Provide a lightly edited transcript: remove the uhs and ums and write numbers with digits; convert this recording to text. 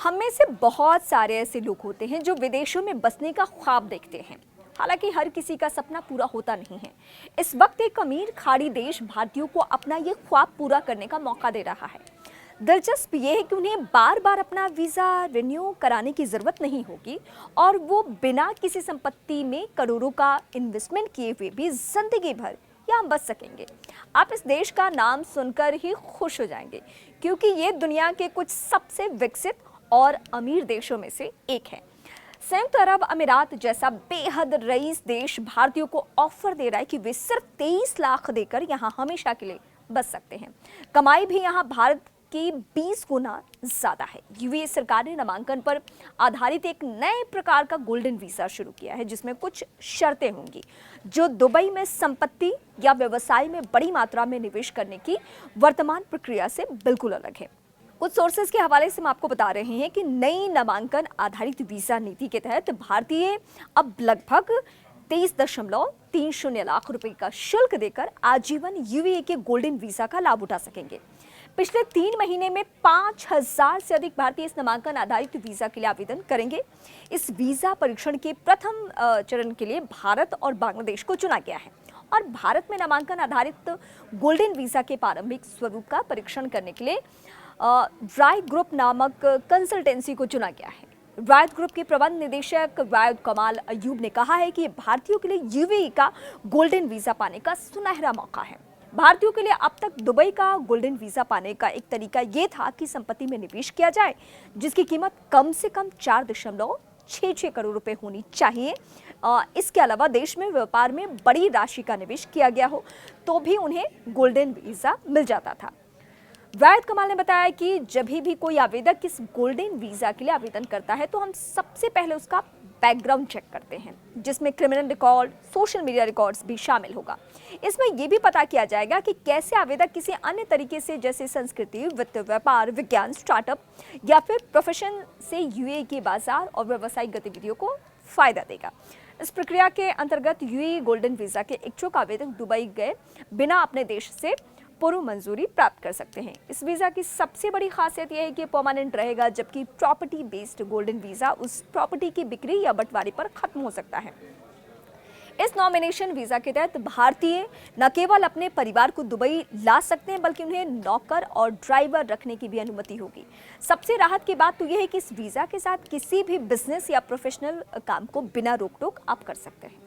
हम में से बहुत सारे ऐसे लोग होते हैं जो विदेशों में बसने का ख्वाब देखते हैं। हालांकि हर किसी का सपना पूरा होता नहीं है। इस वक्त एक अमीर खाड़ी देश भारतीयों को अपना ये ख्वाब पूरा करने का मौका दे रहा है। दिलचस्प ये है कि उन्हें बार बार अपना वीज़ा रिन्यू कराने की ज़रूरत नहीं होगी और वो बिना किसी संपत्ति में करोड़ों का इन्वेस्टमेंट किए हुए भी जिंदगी भर यहाँ बस सकेंगे। आप इस देश का नाम सुनकर ही खुश हो जाएंगे, क्योंकि ये दुनिया के कुछ सबसे विकसित और अमीर देशों में से एक है। संयुक्त अरब अमीरात जैसा बेहद रईस देश भारतीयों को ऑफर दे रहा है कि वे सिर्फ 23 लाख देकर यहाँ हमेशा के लिए बस सकते हैं। कमाई भी यहाँ भारत की 20 गुना ज्यादा है। यूएई सरकार ने नामांकन पर आधारित एक नए प्रकार का गोल्डन वीजा शुरू किया है, जिसमें कुछ शर्तें होंगी जो दुबई में संपत्ति या व्यवसाय में बड़ी मात्रा में निवेश करने की वर्तमान प्रक्रिया से बिल्कुल अलग है। कुछ सोर्सेज के हवाले से हम आपको बता रहे हैं कि नई नामांकन आधारित वीजा नीति के तहत भारतीय अब लगभग 23.30 लाख रुपए का शुल्क देकर आजीवन यूएई के गोल्डन वीजा का लाभ उठा सकेंगे। पिछले 3 महीने में 5000 से अधिक भारतीय इस नामांकन आधारित वीजा के लिए आवेदन करेंगे। इस वीजा परीक्षण के प्रथम चरण के लिए भारत और बांग्लादेश को चुना गया है और भारत में नामांकन आधारित गोल्डन वीजा के प्रारंभिक स्वरूप का परीक्षण करने के लिए राय ग्रुप नामक कंसल्टेंसी को चुना गया है। राय ग्रुप के प्रबंध निदेशक वायद कमाल अयूब ने कहा है कि भारतीयों के लिए यूएई का गोल्डन वीजा पाने का सुनहरा मौका है। भारतीयों के लिए अब तक दुबई का गोल्डन वीजा पाने का एक तरीका ये था कि संपत्ति में निवेश किया जाए जिसकी कीमत कम से कम 4.66 करोड़ रुपए होनी चाहिए। इसके अलावा देश में व्यापार में बड़ी राशि का निवेश किया गया हो तो भी उन्हें गोल्डन वीजा मिल जाता था। वायद कमाल ने बताया कि जब भी कोई आवेदक इस गोल्डन वीजा के लिए आवेदन करता है तो हम सबसे पहले उसका बैकग्राउंड चेक करते हैं, जिसमें criminal record, social media records भी शामिल होगा। इसमें यह भी पता किया जाएगा कि कैसे आवेदक किसी अन्य तरीके से, जैसे संस्कृति, वित्त, व्यापार, विज्ञान, स्टार्टअप या फिर प्रोफेशन से यूएई के बाजार और व्यावसायिक गतिविधियों को फायदा देगा। इस प्रक्रिया के अंतर्गत यूएई गोल्डन वीजा के इच्छुक आवेदक दुबई गए बिना अपने देश से पूर्व मंजूरी प्राप्त कर सकते हैं। इस वीजा की सबसे बड़ी खासियत यह है कि परमानेंट रहेगा, जबकि प्रॉपर्टी बेस्ड गोल्डन वीजा उस प्रॉपर्टी की बिक्री या बंटवारे पर खत्म हो सकता है। इस नॉमिनेशन वीजा के तहत भारतीय न केवल अपने परिवार को दुबई ला सकते हैं, बल्कि उन्हें नौकर और ड्राइवर रखने की भी अनुमति होगी। सबसे राहत की बात तो यह है कि इस वीजा के साथ किसी भी बिजनेस या प्रोफेशनल काम को बिना रोक टोक आप कर सकते हैं।